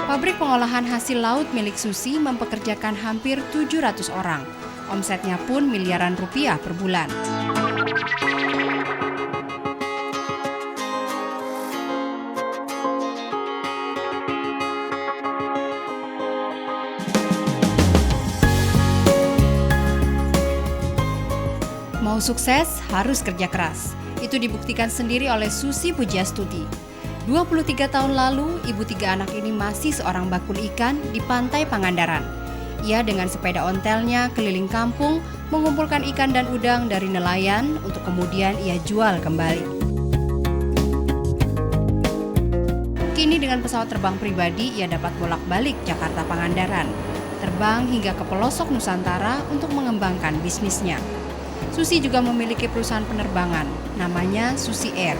Pabrik pengolahan hasil laut milik Susi mempekerjakan hampir 700 orang. Omsetnya pun miliaran rupiah per bulan. Mau sukses, harus kerja keras. Itu dibuktikan sendiri oleh Susi Pujiastuti. 23 tahun lalu, ibu 3 anak ini masih seorang bakul ikan di pantai Pangandaran. Ia dengan sepeda ontelnya keliling kampung, mengumpulkan ikan dan udang dari nelayan untuk kemudian ia jual kembali. Kini dengan pesawat terbang pribadi, ia dapat bolak-balik Jakarta Pangandaran. Terbang hingga ke pelosok Nusantara untuk mengembangkan bisnisnya. Susi juga memiliki perusahaan penerbangan, namanya Susi Air.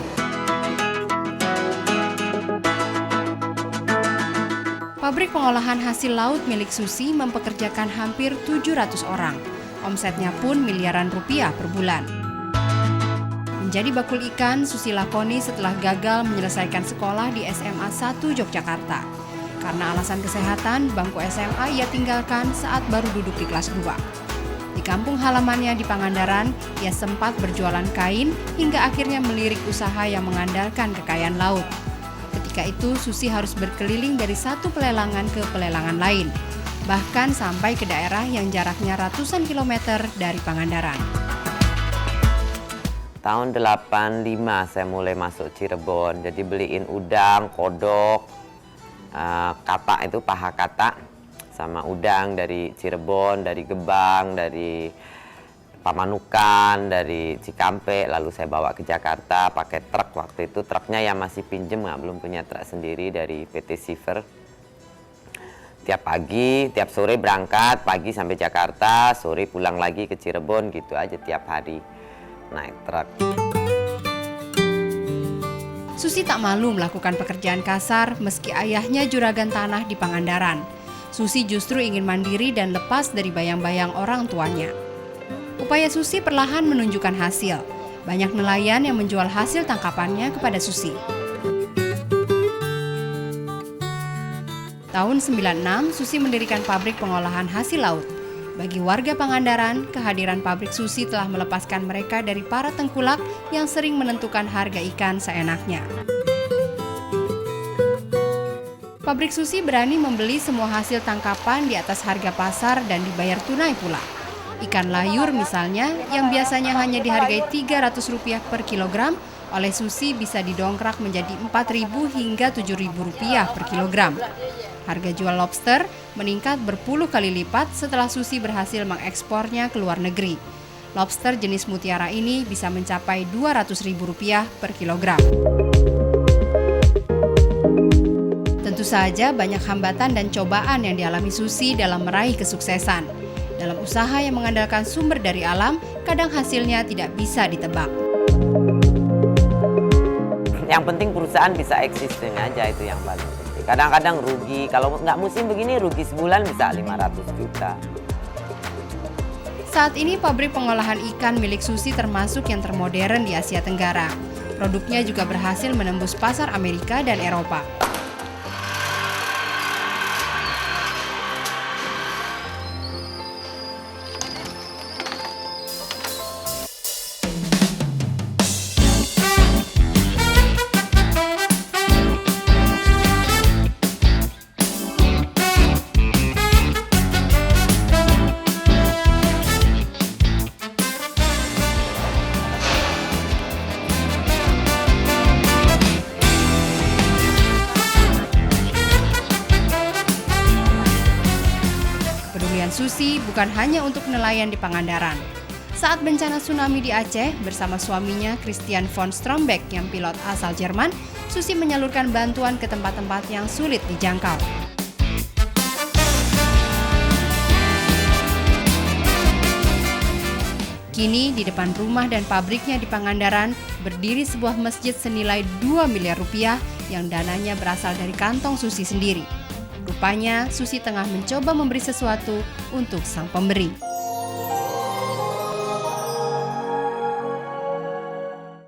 Pabrik pengolahan hasil laut milik Susi mempekerjakan hampir 700 orang. Omsetnya pun miliaran rupiah per bulan. Menjadi bakul ikan, Susi lakoni setelah gagal menyelesaikan sekolah di SMA 1 Yogyakarta. Karena alasan kesehatan, bangku SMA ia tinggalkan saat baru duduk di kelas 2. Di kampung halamannya di Pangandaran, ia sempat berjualan kain hingga akhirnya melirik usaha yang mengandalkan kekayaan laut. Ketika itu, Susi harus berkeliling dari satu pelelangan ke pelelangan lain, bahkan sampai ke daerah yang jaraknya ratusan kilometer dari Pangandaran. Tahun 85 saya mulai masuk Cirebon, jadi beliin udang, kodok, katak itu paha katak, sama udang dari Cirebon, dari Gebang, dari Pamanukan, dari Cikampek, lalu saya bawa ke Jakarta pakai truk. Waktu itu truknya yang masih pinjem, belum punya truk sendiri dari PT Siver. Tiap pagi, tiap sore berangkat, pagi sampai Jakarta, sore pulang lagi ke Cirebon, gitu aja tiap hari naik truk. Susi tak malu melakukan pekerjaan kasar meski ayahnya juragan tanah di Pangandaran. Susi justru ingin mandiri dan lepas dari bayang-bayang orang tuanya. Upaya Susi perlahan menunjukkan hasil. Banyak nelayan yang menjual hasil tangkapannya kepada Susi. Tahun 96, Susi mendirikan pabrik pengolahan hasil laut. Bagi warga Pangandaran, kehadiran pabrik Susi telah melepaskan mereka dari para tengkulak yang sering menentukan harga ikan seenaknya. Pabrik Susi berani membeli semua hasil tangkapan di atas harga pasar dan dibayar tunai pula. Ikan layur misalnya, yang biasanya hanya dihargai Rp300 per kilogram, oleh Susi bisa didongkrak menjadi Rp4.000 hingga Rp7.000 per kilogram. Harga jual lobster meningkat berpuluh kali lipat setelah Susi berhasil mengekspornya ke luar negeri. Lobster jenis mutiara ini bisa mencapai Rp200.000 per kilogram. Tentu saja banyak hambatan dan cobaan yang dialami Susi dalam meraih kesuksesan. Dalam usaha yang mengandalkan sumber dari alam, kadang hasilnya tidak bisa ditebak. Yang penting perusahaan bisa existing aja, itu yang paling penting. Kadang-kadang rugi, kalau nggak musim begini rugi sebulan bisa 500 juta. Saat ini pabrik pengolahan ikan milik Susi termasuk yang termodern di Asia Tenggara. Produknya juga berhasil menembus pasar Amerika dan Eropa. Susi bukan hanya untuk nelayan di Pangandaran. Saat bencana tsunami di Aceh, bersama suaminya Christian von Strombeck yang pilot asal Jerman, Susi menyalurkan bantuan ke tempat-tempat yang sulit dijangkau. Kini di depan rumah dan pabriknya di Pangandaran berdiri sebuah masjid senilai 2 miliar rupiah yang dananya berasal dari kantong Susi sendiri. Rupanya, Susi tengah mencoba memberi sesuatu untuk sang pemberi.